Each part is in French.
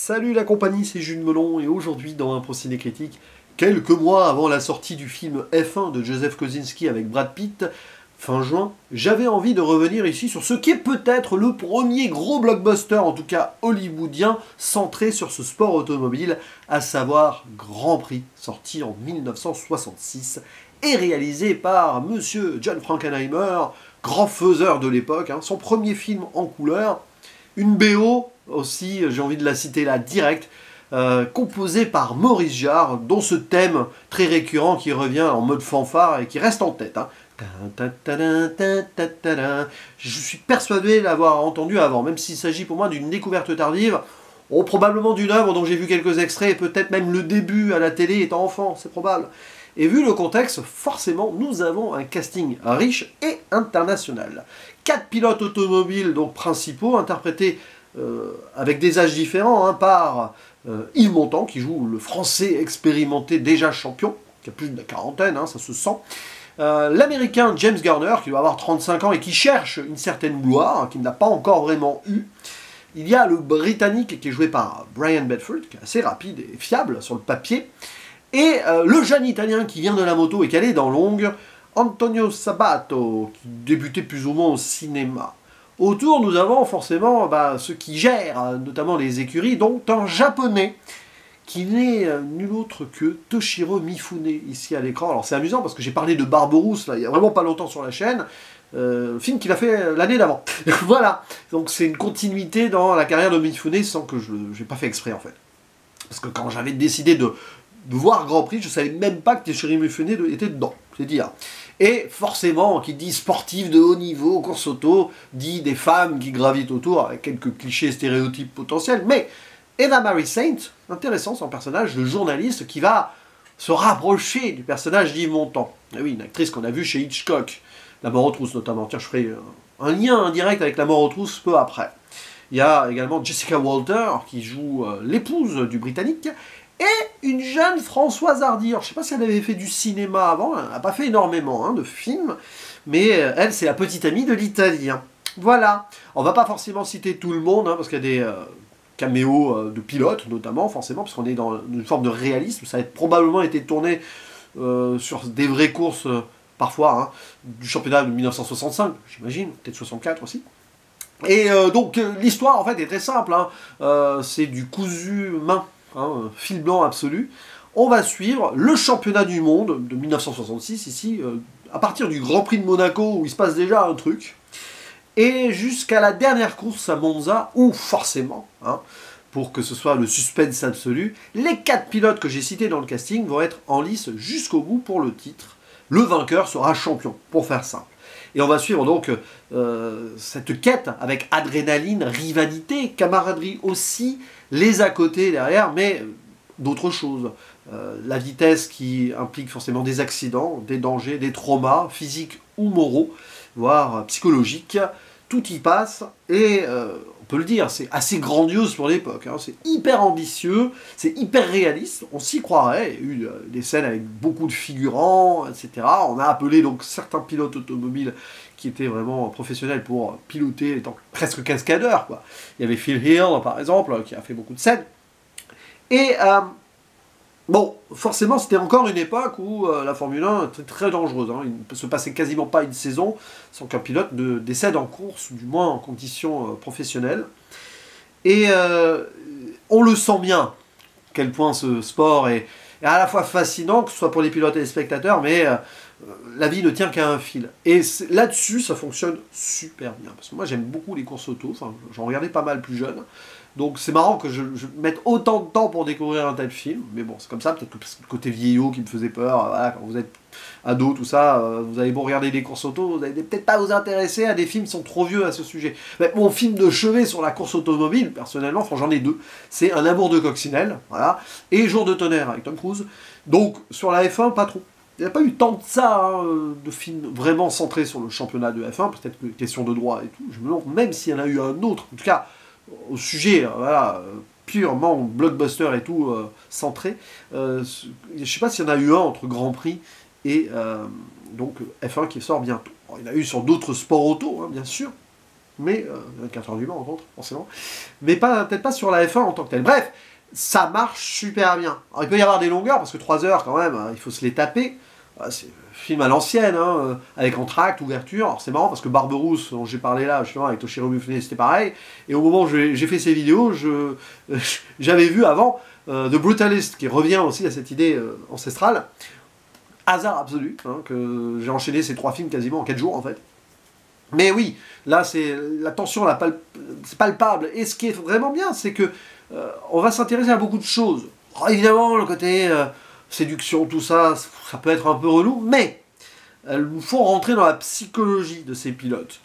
Salut la compagnie, c'est Jules Melon et aujourd'hui dans un Ciné Critique, quelques mois avant la sortie du film F1 de Joseph Kosinski avec Brad Pitt, fin juin, j'avais envie de revenir ici sur ce qui est peut-être le premier gros blockbuster, en tout cas hollywoodien, centré sur ce sport automobile, à savoir Grand Prix, sorti en 1966 et réalisé par Monsieur John Frankenheimer, grand faiseur de l'époque, son premier film en couleur, une BO aussi, j'ai envie de la citer là direct, composée par Maurice Jarre, dont ce thème très récurrent qui revient en mode fanfare et qui reste en tête. Je suis persuadé de l'avoir entendu avant, même s'il s'agit pour moi d'une découverte tardive, probablement d'une œuvre dont j'ai vu quelques extraits, et peut-être même le début à la télé étant enfant, c'est probable. Et vu le contexte, forcément, nous avons un casting riche et international. 4 pilotes automobiles donc principaux, interprétés avec des âges différents, par Yves Montand, qui joue le français expérimenté déjà champion, qui a plus de la quarantaine, ça se sent. L'américain James Garner, qui doit avoir 35 ans et qui cherche une certaine gloire, qu'il n'a pas encore vraiment eue. Il y a le britannique qui est joué par Brian Bedford, qui est assez rapide et fiable sur le papier. Et le jeune italien qui vient de la moto et qui allait dans l'ongle, Antonio Sabato, qui débutait plus ou moins au cinéma. Autour, nous avons forcément ceux qui gèrent, notamment les écuries, dont un japonais, qui n'est nul autre que Toshiro Mifune, ici à l'écran. Alors c'est amusant, parce que j'ai parlé de Barberousse, là, il n'y a vraiment pas longtemps sur la chaîne, film qu'il a fait l'année d'avant. Voilà, donc c'est une continuité dans la carrière de Mifune, sans que je n'ai pas fait exprès, en fait. Parce que quand j'avais décidé de voir Grand Prix, je ne savais même pas que Toshiro Mifune était dedans, c'est dire. Et forcément, qui dit sportif de haut niveau, course auto, dit des femmes qui gravitent autour, avec quelques clichés stéréotypes potentiels, mais Eva Marie Saint, intéressant son personnage, le journaliste qui va se rapprocher du personnage d'Yves Montand. Et oui, une actrice qu'on a vue chez Hitchcock, La mort aux trousses notamment. Tiens, je ferai un lien indirect avec La mort aux trousses peu après. Il y a également Jessica Walter, qui joue l'épouse du Britannique, et une jeune Françoise Hardy. Alors, je ne sais pas si elle avait fait du cinéma avant, elle n'a pas fait énormément de films, mais elle, c'est la petite amie de l'Italien. Voilà. On va pas forcément citer tout le monde, parce qu'il y a des caméos de pilotes, notamment, forcément, parce qu'on est dans une forme de réalisme. Ça a probablement été tourné sur des vraies courses, parfois, du championnat de 1965, j'imagine, peut-être 64 aussi. Et donc, l'histoire, en fait, est très simple. C'est du cousu main. Fil blanc absolu. On va suivre le championnat du monde de 1966, ici, à partir du Grand Prix de Monaco, où il se passe déjà un truc, et jusqu'à la dernière course à Monza, où forcément, pour que ce soit le suspense absolu, les 4 pilotes que j'ai cités dans le casting vont être en lice jusqu'au bout pour le titre. Le vainqueur sera champion, pour faire simple. Et on va suivre donc cette quête avec adrénaline, rivalité, camaraderie aussi, les à côté derrière, mais d'autres choses. La vitesse qui implique forcément des accidents, des dangers, des traumas physiques ou moraux, voire psychologiques. Tout y passe et on peut le dire, c'est assez grandiose pour l'époque. C'est hyper ambitieux, c'est hyper réaliste, on s'y croirait. Il y a eu des scènes avec beaucoup de figurants, etc. On a appelé donc certains pilotes automobiles qui étaient vraiment professionnels pour piloter, étant presque cascadeurs, quoi. Il y avait Phil Hill, par exemple, qui a fait beaucoup de scènes. Et bon, forcément, c'était encore une époque où la Formule 1 était très dangereuse. Il ne peut se passer quasiment pas une saison sans qu'un pilote ne décède en course, du moins en conditions professionnelles. Et on le sent bien, à quel point ce sport est à la fois fascinant, que ce soit pour les pilotes et les spectateurs, mais la vie ne tient qu'à un fil. Et là-dessus, ça fonctionne super bien. Parce que moi, j'aime beaucoup les courses auto. J'en regardais pas mal plus jeune. Donc c'est marrant que je mette autant de temps pour découvrir un tel film. Mais bon, c'est comme ça. Peut-être que c'est le côté vieillot qui me faisait peur. Voilà, quand vous êtes ado, tout ça, vous allez beau regarder des courses auto, vous n'allez peut-être pas vous intéresser à des films qui sont trop vieux à ce sujet. Mais mon film de chevet sur la course automobile, personnellement, j'en ai 2. C'est Un amour de coccinelle, voilà, et Jour de tonnerre avec Tom Cruise. Donc sur la F1, pas trop. Il n'y a pas eu tant de ça, de films vraiment centrés sur le championnat de F1, peut-être que question de droit et tout. Je me demande même s'il y en a eu un autre, en tout cas au sujet, purement blockbuster et tout, centré. Je ne sais pas s'il y en a eu un entre Grand Prix et donc F1 qui sort bientôt. Alors, il y en a eu sur d'autres sports auto, bien sûr. mais 24 heures du Mans, en contre, forcément, mais peut-être pas sur la F1 en tant que telle. Bref, ça marche super bien. Alors, il peut y avoir des longueurs, parce que 3 heures, quand même, il faut se les taper. C'est un film à l'ancienne, hein, avec entracte, ouverture. Alors c'est marrant, parce que Barberousse, dont j'ai parlé là, justement, avec Toshiro Mifune, c'était pareil. Et au moment où j'ai fait ces vidéos, j'avais vu avant The Brutalist, qui revient aussi à cette idée ancestrale. Hasard absolu, hein, que j'ai enchaîné ces 3 films quasiment en 4 jours, en fait. Mais oui, là, c'est la tension, c'est palpable. Et ce qui est vraiment bien, c'est que on va s'intéresser à beaucoup de choses. Alors, évidemment, le côté séduction, tout ça, ça peut être un peu relou, mais il nous faut rentrer dans la psychologie de ces pilotes.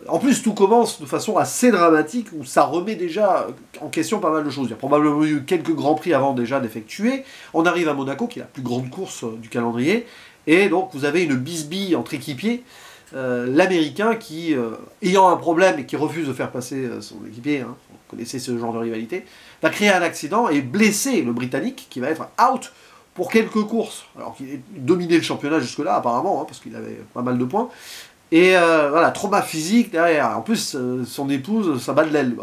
En plus, tout commence de façon assez dramatique, où ça remet déjà en question pas mal de choses. Il y a probablement eu quelques grands prix avant déjà d'effectuer. On arrive à Monaco, qui est la plus grande course du calendrier, et donc vous avez une bisbille entre équipiers. L'Américain qui, ayant un problème et qui refuse de faire passer son équipier, hein, vous connaissez ce genre de rivalité, va créer un accident et blesser le Britannique qui va être out pour quelques courses. Alors qu'il a dominé le championnat jusque-là apparemment, hein, parce qu'il avait pas mal de points. Et voilà, trauma physique derrière. En plus, son épouse, ça bat de l'aile.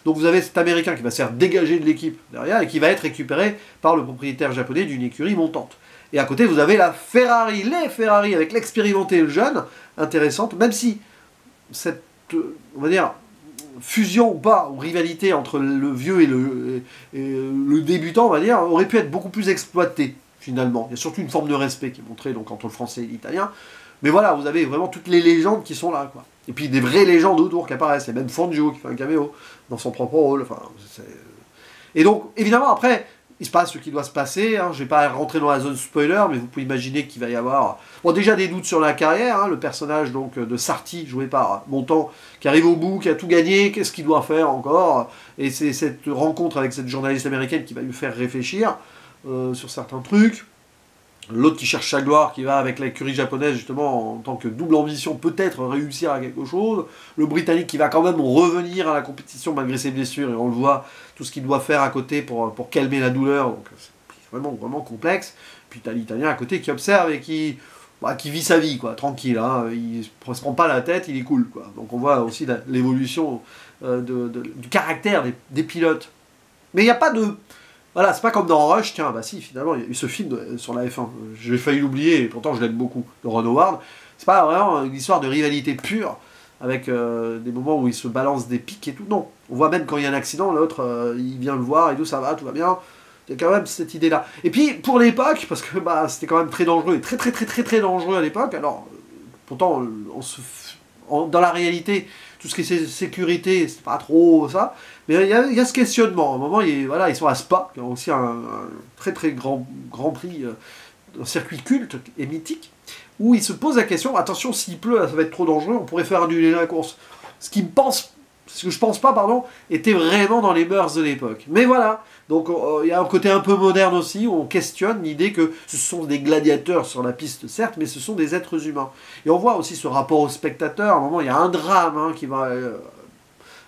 Donc vous avez cet Américain qui va se faire dégager de l'équipe derrière et qui va être récupéré par le propriétaire japonais d'une écurie montante. Et à côté, vous avez la Ferrari, les Ferrari avec l'expérimenté et le jeune, intéressante, même si cette, on va dire, fusion ou pas, ou rivalité entre le vieux et le débutant, on va dire, aurait pu être beaucoup plus exploitée, finalement. Il y a surtout une forme de respect qui est montrée donc, entre le français et l'italien. Mais voilà, vous avez vraiment toutes les légendes qui sont là, quoi. Et puis des vraies légendes autour qui apparaissent. Il y a même Fangio qui fait un caméo dans son propre rôle. Enfin, et donc, évidemment, après, il se passe ce qui doit se passer. Hein. Je ne vais pas rentrer dans la zone spoiler, mais vous pouvez imaginer qu'il va y avoir... Bon, déjà des doutes sur la carrière. Hein. Le personnage donc, de Sarti, joué par Montand, qui arrive au bout, qui a tout gagné. Qu'est-ce qu'il doit faire encore? Et c'est cette rencontre avec cette journaliste américaine qui va lui faire réfléchir sur certains trucs. L'autre qui cherche sa gloire, qui va avec l'écurie japonaise justement en tant que double ambition, peut-être réussir à quelque chose. Le Britannique qui va quand même revenir à la compétition malgré ses blessures, et on le voit, tout ce qu'il doit faire à côté pour calmer la douleur, donc c'est vraiment, vraiment complexe. Puis tu as l'Italien à côté qui observe et qui vit sa vie, quoi, tranquille, hein. Il ne se prend pas la tête, il est cool, quoi. Donc on voit aussi l'évolution du caractère des pilotes. Mais il n'y a pas de... Voilà, c'est pas comme dans Rush, tiens, bah si, finalement, il y a eu ce film sur la F1, j'ai failli l'oublier, et pourtant je l'aime beaucoup, de Ron Howard. C'est pas vraiment une histoire de rivalité pure, avec des moments où ils se balancent des pics et tout, non. On voit même quand il y a un accident, l'autre, il vient le voir, et tout, ça va, tout va bien. Il y a quand même cette idée-là. Et puis, pour l'époque, parce que bah, c'était quand même très dangereux, et très dangereux à l'époque, alors, pourtant, dans la réalité, tout ce qui est sécurité, c'est pas trop ça. Mais il y a ce questionnement. À un moment, ils sont à Spa, qui a aussi un très grand prix, un circuit culte et mythique, où ils se posent la question, attention, s'il pleut, ça va être trop dangereux, on pourrait faire annuler la course. Ce que je pense pas, était vraiment dans les mœurs de l'époque. Mais voilà, donc il y a un côté un peu moderne aussi, où on questionne l'idée que ce sont des gladiateurs sur la piste, certes, mais ce sont des êtres humains. Et on voit aussi ce rapport au spectateur. À un moment, il y a un drame hein, qui va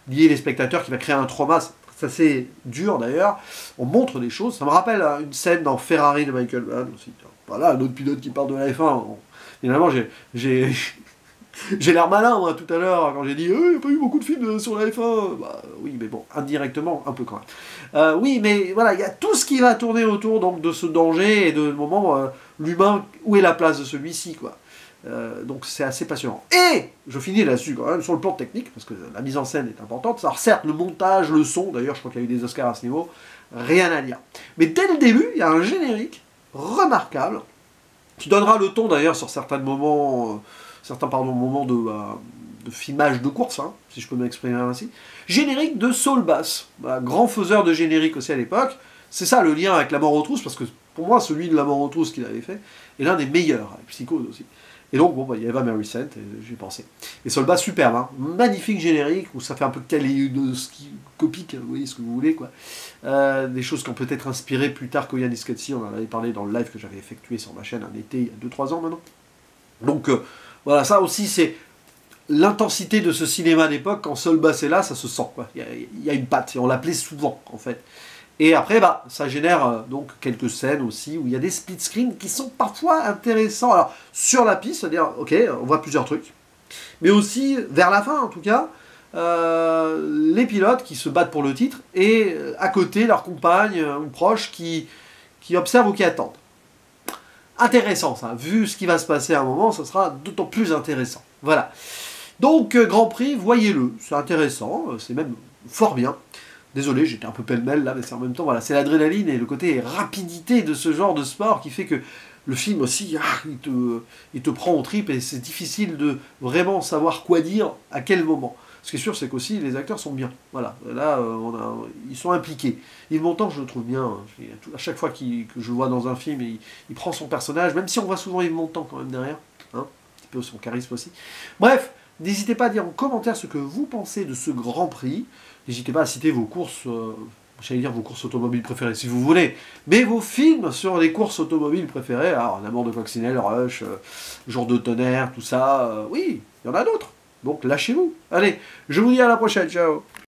lier les spectateurs, qui va créer un trauma. C'est assez dur d'ailleurs. On montre des choses. Ça me rappelle une scène dans Ferrari de Michael Mann aussi. Voilà, un autre pilote qui parle de la F1. Bon, finalement, j'ai l'air malin, moi, tout à l'heure, quand j'ai dit « il n'y a pas eu beaucoup de films sur la F1 ». Bah, oui, mais bon, indirectement, un peu quand même. Oui, mais voilà, il y a tout ce qui va tourner autour donc, de ce danger et de moment, l'humain, où est la place de celui-ci, quoi. Donc c'est assez passionnant. Et je finis là-dessus quand même, sur le plan technique, parce que la mise en scène est importante. Alors certes, le montage, le son, d'ailleurs, je crois qu'il y a eu des Oscars à ce niveau, rien à dire. Mais dès le début, il y a un générique remarquable, qui donnera le ton d'ailleurs sur certains moments de filmage de course, hein, si je peux m'exprimer ainsi. Générique de Saul Bass, voilà, grand faiseur de générique aussi à l'époque. C'est ça le lien avec La Mort aux trousses, parce que pour moi, celui de La Mort aux trousses qu'il avait fait est l'un des meilleurs, avec Psychose aussi. Et donc, bon, bah, il y a Eva Marie Saint, j'ai pensé. Et Saul Bass, superbe, hein, magnifique générique, où ça fait un peu kaléidoscopique, vous voyez ce que vous voulez, quoi. Des choses qui ont peut-être inspiré plus tard Koyan Iskatsi, on en avait parlé dans le live que j'avais effectué sur ma chaîne un été, il y a 2-3 ans maintenant. Donc, voilà, ça aussi, c'est l'intensité de ce cinéma d'époque. Quand Saul Bass est là, ça se sent, quoi. Il y a une patte, et on l'appelait souvent, en fait. Et après, bah, ça génère donc quelques scènes aussi où il y a des split screens qui sont parfois intéressants. Alors, sur la piste, c'est-à-dire, ok, on voit plusieurs trucs. Mais aussi, vers la fin en tout cas, les pilotes qui se battent pour le titre, et à côté leurs compagnes ou proches qui observent ou qui attendent. Intéressant ça, vu ce qui va se passer à un moment, ce sera d'autant plus intéressant. Voilà. Donc Grand Prix, voyez-le, c'est intéressant, c'est même fort bien. Désolé, j'étais un peu pêle-mêle là, mais c'est en même temps, voilà, c'est l'adrénaline et le côté rapidité de ce genre de sport qui fait que le film aussi, il te prend aux tripes et c'est difficile de vraiment savoir quoi dire à quel moment. Ce qui est sûr, c'est qu'aussi les acteurs sont bien. Voilà, là, ils sont impliqués. Yves Montand, je le trouve bien. À chaque fois que je le vois dans un film, il prend son personnage, même si on voit souvent Yves Montand quand même derrière. Hein, un petit peu son charisme aussi. Bref, n'hésitez pas à dire en commentaire ce que vous pensez de ce Grand Prix. N'hésitez pas à citer vos courses, j'allais dire vos courses automobiles préférées si vous voulez, mais vos films sur les courses automobiles préférées. Alors, L'amour de Coccinelle, Rush, Jour de tonnerre, tout ça. Oui, il y en a d'autres. Donc lâchez-vous. Allez, je vous dis à la prochaine. Ciao.